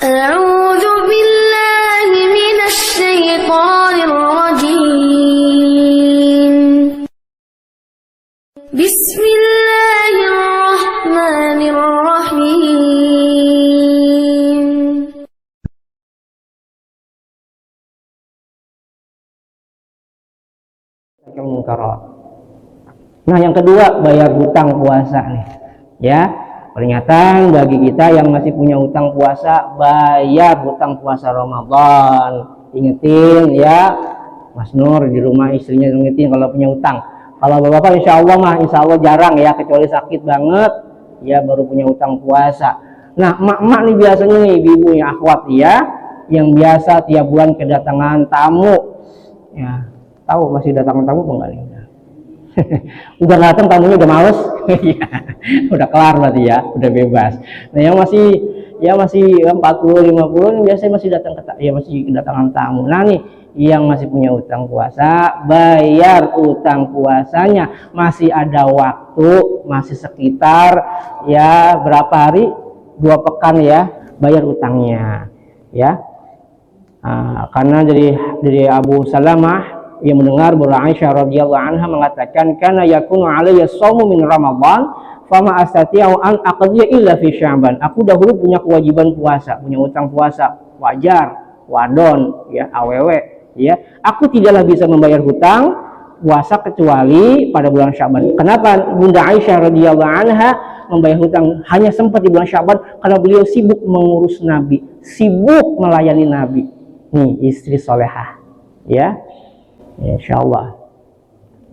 أعوذ بالله من الشيطان الرجيم بسم الله الرحمن الرحيم Nah, yang kedua, bayar hutang puasa nih. Ya, peringatan bagi kita yang masih punya hutang puasa, bayar hutang puasa Ramadan. Ingetin ya, Mas Nur di rumah istrinya ingetin kalau punya hutang. Kalau bapak-bapak insya Allah jarang ya, kecuali sakit banget ya baru punya hutang puasa. Nah, emak-emak nih biasanya nih, ibu-ibu yang akhwat ya, yang biasa tiap bulan kedatangan tamu. Ya, tahu masih datangan tamu apa enggak nih? Udah datang tamunya udah males. Udah kelar berarti ya, udah bebas. Nah, yang masih 40 50 biasanya masih datang masih kedatangan tamu. Nah nih, yang masih punya utang puasa, bayar utang puasanya. Masih ada waktu, masih sekitar ya berapa hari? 2 pekan ya, bayar utangnya ya. Karena dari Abu Salamah yang mendengar bahwa Aisyah radhiyallahu anha mengatakan, "Kana yakunu alayya shaumu min Ramadan, fama astati'u an aqdiya illa fi Sya'ban." Aku dahulu punya kewajiban puasa, punya utang puasa, wajar, wadon, ya, awewe, ya. Aku tidaklah bisa membayar hutang puasa kecuali pada bulan Sya'ban. Kenapa Bunda Aisyah radhiyallahu anha membayar hutang hanya sempat di bulan Sya'ban? Karena beliau sibuk mengurus Nabi, sibuk melayani Nabi. Nih, istri solehah, ya. Insya Allah.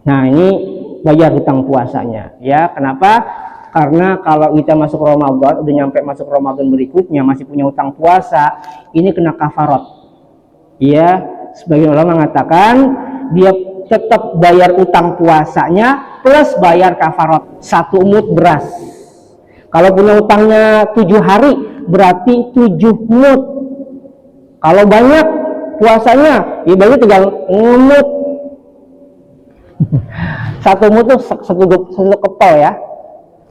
Nah, ini bayar hutang puasanya ya. Kenapa? Karena kalau kita masuk Ramadan, udah nyampe masuk Ramadan berikutnya masih punya hutang puasa, ini kena kafarat ya. Sebagian ulama mengatakan dia tetap bayar utang puasanya plus bayar kafarat 1 mud beras. Kalau punya utangnya 7 hari berarti 7 mud. Kalau banyak puasanya ya berarti tinggal ngemut. 1 mud tuh satu kepel ya,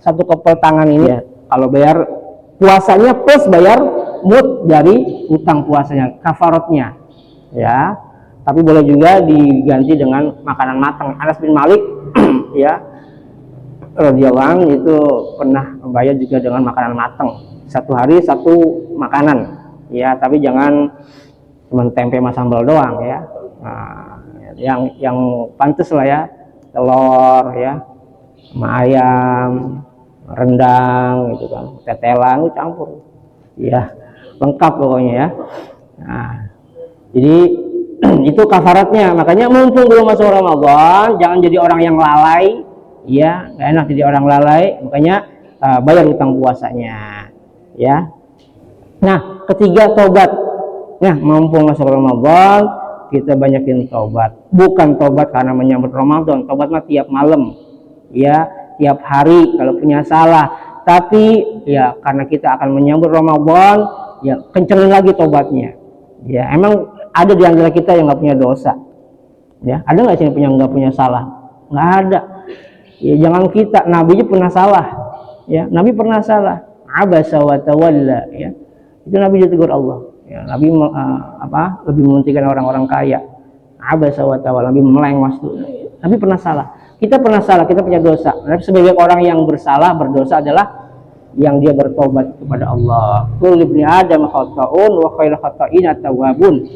1 kepel tangan ini ya. Kalau bayar puasanya plus bayar mud dari utang puasanya, kafaratnya ya. Tapi boleh juga diganti dengan makanan matang. Anas bin Malik ya radhiyallahu anhu itu pernah membayar juga dengan makanan matang, 1 hari 1 makanan ya. Tapi jangan cuma tempe sama sambal doang ya. Nah, yang pantas lah ya, telur ya, sama ayam, rendang gitu kan, tetelan campur ya, lengkap pokoknya ya. Nah, jadi itu kafaratnya. Makanya mumpung belum masuk Ramadan, jangan jadi orang yang lalai ya, nggak enak jadi orang lalai. Makanya bayar utang puasanya ya. Nah, ketiga, tobat. Nah, mumpung masuk Ramadan kita banyakin tobat. Bukan tobat karena menyambut Ramadan, tobat mah tiap malam ya, tiap hari kalau punya salah. Tapi ya karena kita akan menyambut Ramadan, ya kencengin lagi tobatnya ya. Emang ada di antara kita yang nggak punya dosa ya? Ada nggak sih yang nggak punya salah? Nggak ada ya. Jangan kita, Nabi aja pernah salah ya. Nabi pernah salah, abasa wa tawalla ya. Itu Nabi ditegur Allah ya. Nabi lebih mementingkan orang-orang kaya, abasa wa tawalla, Nabi melengos tuh. Nabi pernah salah, kita pernah salah, kita punya dosa. Tapi sebagai orang yang bersalah, berdosa adalah yang dia bertobat kepada Allah. Kullu ibni Adam khata'un wa khairul khata'in at-tawwabun.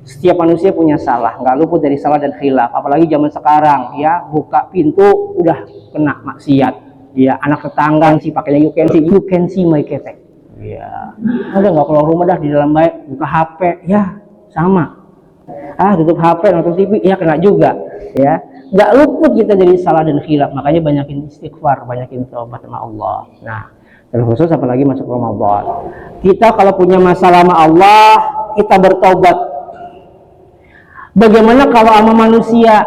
Setiap manusia punya salah, nggak luput dari salah dan khilaf. Apalagi zaman sekarang ya, buka pintu udah kena maksiat ya. Anak tetangga sih pakainya you can see my ketek ya. Ada nggak keluar rumah dah di dalam baik, buka HP ya sama. Tutup HP nonton TV ya kena juga ya. Nggak luput kita dari salah dan khilaf. Makanya banyakin istighfar, banyakin taubat sama Allah. Nah, terkhusus apalagi masuk Ramadan, kita kalau punya masalah sama Allah kita bertobat. Bagaimana kalau sama manusia?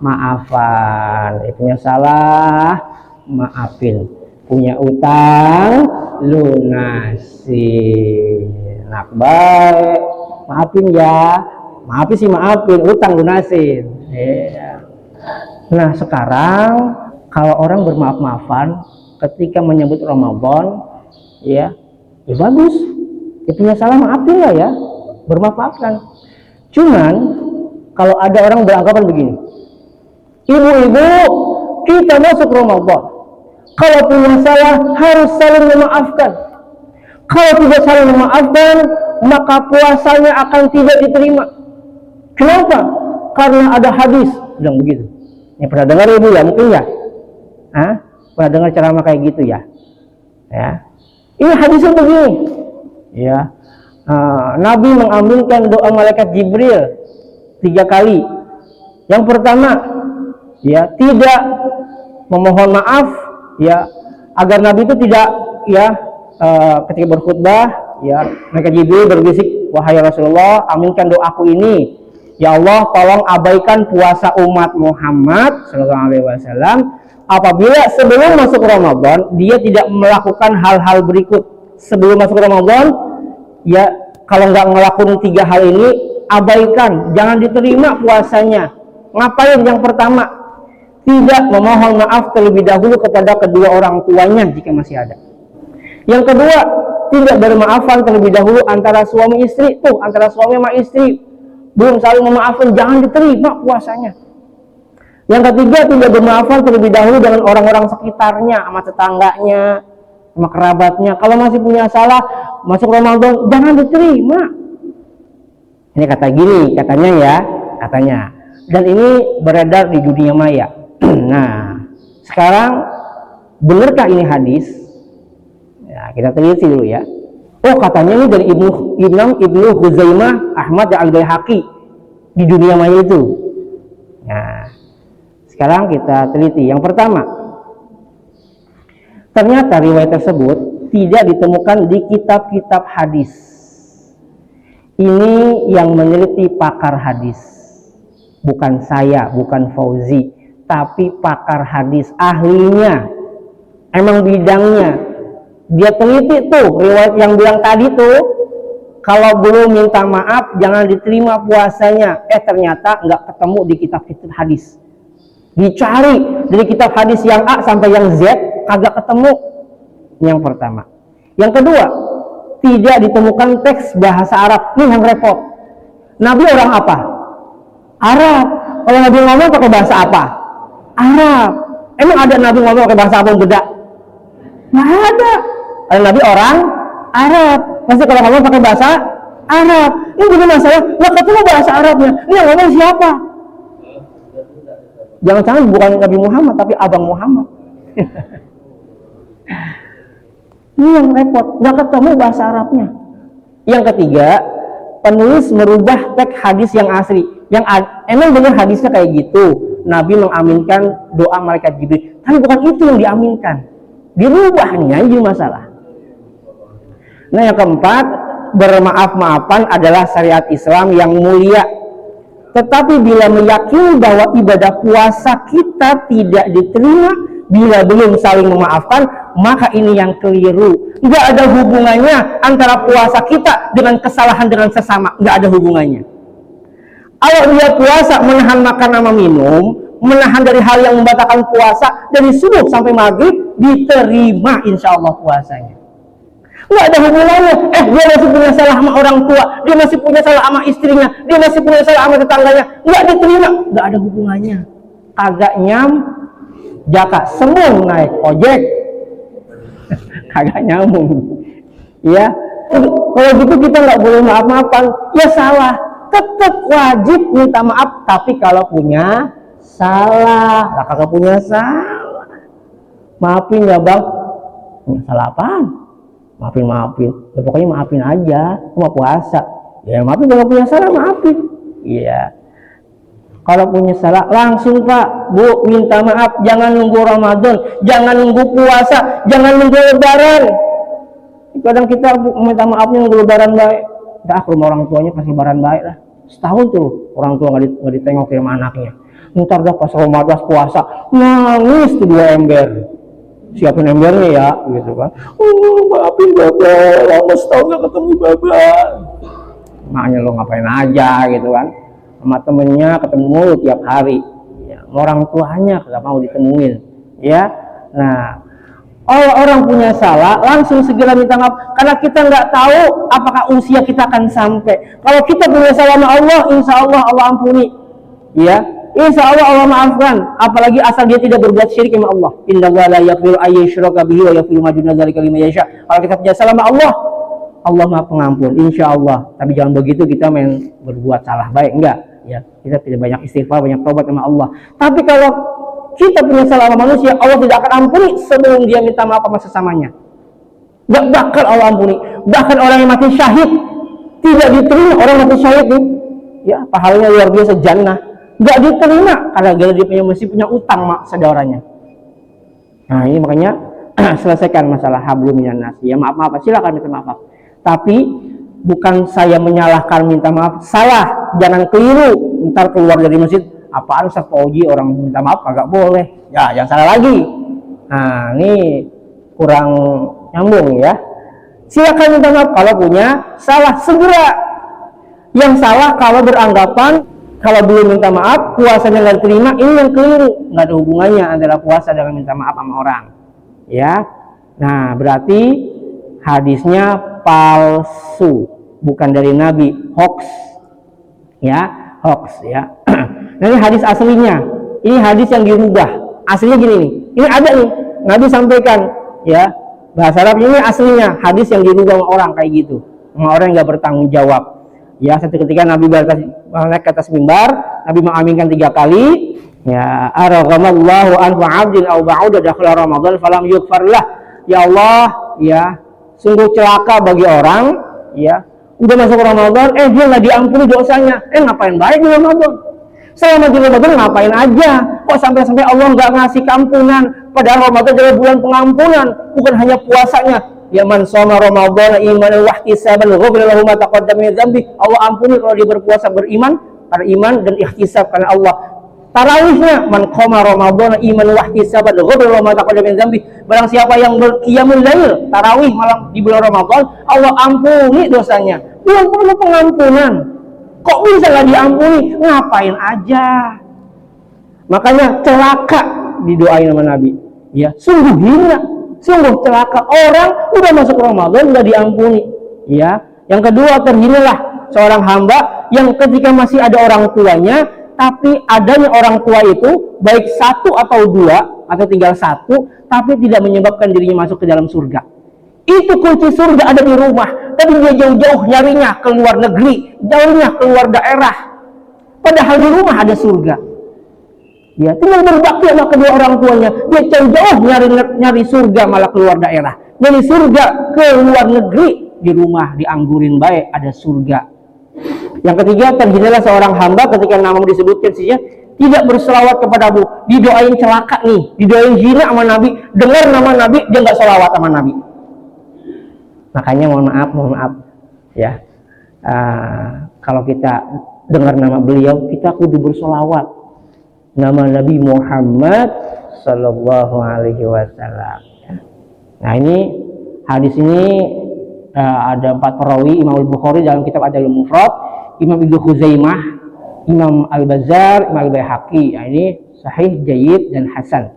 Maafan. Punya salah, maafin. Punya utang, lunasin. Nak baik, maafin ya. Maafin sih maafin, utang lunasin. Ya. Nah, sekarang kalau orang bermaaf-maafan ketika menyambut Ramadan, ya bagus. Dia punya salah, maafin lah ya, bermaafkan. Cuman kalau ada orang beranggapan begini, ibu-ibu, kita masuk Ramadan, kalau punya salah harus saling memaafkan. Kalau tidak saling memaafkan, maka puasanya akan tidak diterima. Kenapa? Karena ada hadis bilang begitu. Ya, pernah dengar ibu ya, mungkin ya? Pernah dengar ceramah kayak gitu ya? Ya. Ini hadisnya begini. Ya. Nabi mengaminkan doa malaikat Jibril 3 kali. Yang pertama, ya, tidak memohon maaf, ya, agar Nabi itu tidak, ya, ketika berkhutbah, ya, malaikat Jibril berbisik, wahai Rasulullah, aminkan doaku ini. Ya Allah, tolong abaikan puasa umat Muhammad sallallahu alaihi wasallam apabila sebelum masuk Ramadan dia tidak melakukan hal-hal berikut. Sebelum masuk Ramadan, ya, kalau nggak ngelakuin 3 hal ini, abaikan, jangan diterima puasanya. Ngapain? Yang pertama, tidak memohon maaf terlebih dahulu kepada kedua orang tuanya jika masih ada. Yang kedua, tidak bermaafan terlebih dahulu antara suami istri. Tuh, antara suami sama istri belum saling memaafkan, jangan diterima puasanya. Yang ketiga, tidak bermaafan terlebih dahulu dengan orang-orang sekitarnya, sama tetangganya, sama kerabatnya. Kalau masih punya salah masuk Ramadan, jangan diterima. Ini kata gini, katanya ya, katanya. Dan ini beredar di dunia maya. Nah, sekarang benarkah ini hadis? Ya, kita teliti dulu ya. Oh, katanya ini dari Ibnu Huzaimah, Ahmad dan Al-Baihaqi di dunia maya itu. Nah, sekarang kita teliti. Yang pertama, ternyata riwayat tersebut tidak ditemukan di kitab-kitab hadis. Ini yang meneliti pakar hadis, bukan saya, bukan Fauzi, tapi pakar hadis, ahlinya, emang bidangnya. Dia teliti tuh riwayat yang bilang tadi tuh, kalau belum minta maaf jangan diterima puasanya. Ternyata nggak ketemu di kitab-kitab hadis. Dicari dari kitab hadis yang A sampai yang Z, kagak ketemu. Yang pertama. Yang kedua, tidak ditemukan teks bahasa Arab. Ini yang repot. Nabi orang apa? Arab. Kalau Nabi ngomong pakai bahasa apa? Arab. Emang ada Nabi ngomong pakai bahasa apa yang beda? Nggak ada. Kalau Nabi orang Arab, pasti kalau ngomong pakai bahasa Arab. Ini jadi masalah, nggak ketemu bahasa Arabnya. Ini yang ngomong siapa? Jangan-jangan bukan Nabi Muhammad, tapi Abang Muhammad. Ini yang repot, nggak ketemu bahasa Arabnya. Yang ketiga, penulis merubah teks hadis yang asli. Emang benar hadisnya kayak gitu, Nabi mengaminkan doa malaikat Jibril, tapi bukan itu yang diaminkan. Dirubahnya jadi masalah. Nah, yang keempat, bermaaf-maafan adalah syariat Islam yang mulia. Tetapi bila meyakini bahwa ibadah puasa kita tidak diterima bila belum saling memaafkan, maka ini yang keliru. Nggak ada hubungannya antara puasa kita dengan kesalahan dengan sesama. Nggak ada hubungannya. Kalau dia puasa menahan makan sama minum, menahan dari hal yang membatalkan puasa dari subuh sampai maghrib, diterima insya Allah puasanya. Nggak ada hubungannya. Dia masih punya salah sama orang tua, dia masih punya salah sama istrinya, dia masih punya salah sama tetangganya, nggak diterima. Nggak ada hubungannya. Kagak jaka semua naik ojek, kagak nyambung. Ya, kalau gitu kita nggak boleh maaf-maafan. Ya salah, tetap wajib minta maaf. Tapi kalau punya salah, kagak punya salah, maafin ya bang. Salah apaan? Maafin, ya, pokoknya maafin aja, cuma puasa. Ya maafin, kalau punya salah maafin. Iya. Kalau punya salah langsung Pak, Bu, minta maaf. Jangan nunggu Ramadan, jangan nunggu puasa, jangan nunggu Lebaran. Kadang kita minta maafnya nunggu Lebaran baik. Dah ke rumah orang tuanya pas Lebaran baik lah. Setahun tuh orang tua nggak ditengok sama anaknya. Ntar dah pas Ramadan puasa nangis tuh 2 ember. Siapin embernya ya, gitu kan. Oh, maafin Bapak, lama setahun gak ketemu Bapak. Makanya lo ngapain aja, gitu kan. Sama temennya ketemu mulu tiap hari. Ya, orang tuanya gak mau ditemuin. Ya, nah, orang punya salah langsung segera minta maaf, karena kita nggak tahu apakah usia kita akan sampai. Kalau kita punya salah sama Allah, insya Allah Allah ampuni, ya, insya Allah Allah maafkan. Apalagi asal dia tidak berbuat syirik sama Allah. Innallaha la yaghfiru an yushraka bihi wa yaghfiru ma duna dzalika liman yasha. Kalau kita punya salah sama Allah, Allah maha pengampun, insya Allah. Tapi jangan begitu kita main berbuat salah baik, enggak, ya. Kita tidak banyak istighfar, banyak tobat sama Allah. Tapi kalau kita punya salah sama manusia, Allah tidak akan ampuni sebelum dia minta maaf sama sesamanya. Gak bakal Allah ampuni. Bahkan orang yang mati syahid tidak diterima. Orang mati syahid nih, ya, pahalanya luar biasa, jannah, gak diterima karena dia masih punya utang mak saudaranya. Nah ini makanya selesaikan masalah hablum minan nas. Ya maaf, silakan minta maaf. Tapi bukan saya menyalahkan minta maaf, salah, jangan keliru. Ntar keluar dari masjid, apaan Ustaz Fauji orang minta maaf kagak boleh, ya jangan salah lagi. Nah ini kurang nyambung ya. Silakan minta maaf kalau punya salah, segera. Yang salah kalau beranggapan kalau belum minta maaf puasanya nggak diterima, ini yang keliru. Nggak ada hubungannya antara puasa dengan minta maaf sama orang, ya. Nah berarti hadisnya palsu, bukan dari Nabi, hoax, ya, hoax, ya. Nah ini hadis aslinya, ini hadis yang dirubah. Aslinya gini nih, ini ada nih, Nabi sampaikan, ya, bahasa Arab ini aslinya, hadis yang dirubah sama orang kayak gitu, sama orang yang nggak bertanggung jawab. Ya, satu ketika Nabi naik ke atas mimbar, Nabi mengaminkan 3 kali, ya, araghamallahu anhu 'abdin aw ba'uda dakhala Ramadan falam yughfar lah. Ya Allah, ya, sungguh celaka bagi orang, ya, udah masuk Ramadan, dia nggak diampuni dosanya. Ngapain baik di Ramadan? Selama di Ramadan ngapain aja? Kok sampai-sampai Allah nggak ngasih keampunan? Padahal Ramadan adalah bulan pengampunan, bukan hanya puasanya. Ya man shoma Ramadan imanan wa ihtisaban ghufira lahu ma taqaddama min dzambi. Allah ampuni kalau dia berpuasa beriman, karena iman dan ihtisab karena Allah. Tarawihnya man qama Ramadan imanan wa ihtisaban ghufira lahu ma taqaddama min dzambi. Barang siapa yang berqiyamul lail, tarawih malam di bulan Ramadan, Allah ampuni dosanya. Bulan penuh pengampunan. Kok bisa nggak diampuni? Ngapain aja? Makanya celaka didoain sama Nabi. Ya, sungguh hina, sungguh celaka orang udah masuk Ramadan nggak diampuni. Ya, yang kedua terhinalah seorang hamba yang ketika masih ada orang tuanya, tapi adanya orang tua itu baik 1 atau 2 atau tinggal 1, tapi tidak menyebabkan dirinya masuk ke dalam surga. Itu kunci surga ada di rumah, tapi dia jauh-jauh nyarinya ke luar negeri, jauhnya keluar daerah. Padahal di rumah ada surga. Ya, tinggal berbakti sama kedua orang tuanya. Dia jauh-jauh nyari surga malah keluar daerah. Nyari surga ke luar negeri, di rumah dianggurin baik ada surga. Yang ketiga, terhinalah seorang hamba ketika namamu disebutkan saja tidak berselawat kepadamu, didoain celaka nih, didoain hina sama Nabi, dengar nama Nabi dia nggak selawat sama Nabi. Makanya mohon maaf ya, kalau kita dengar nama beliau kita kudu bersolawat nama Nabi Muhammad Sallallahu Alaihi Wasallam. Nah ini hadis ini ada 4 perawi, Imam Al-Bukhari dalam kitab Adabul Mufrad, Imam Ibnu Khuzaimah, Imam Al-Bazzar, Imam Al-Baihaqi. Nah, ini sahih, jayyid dan hasan.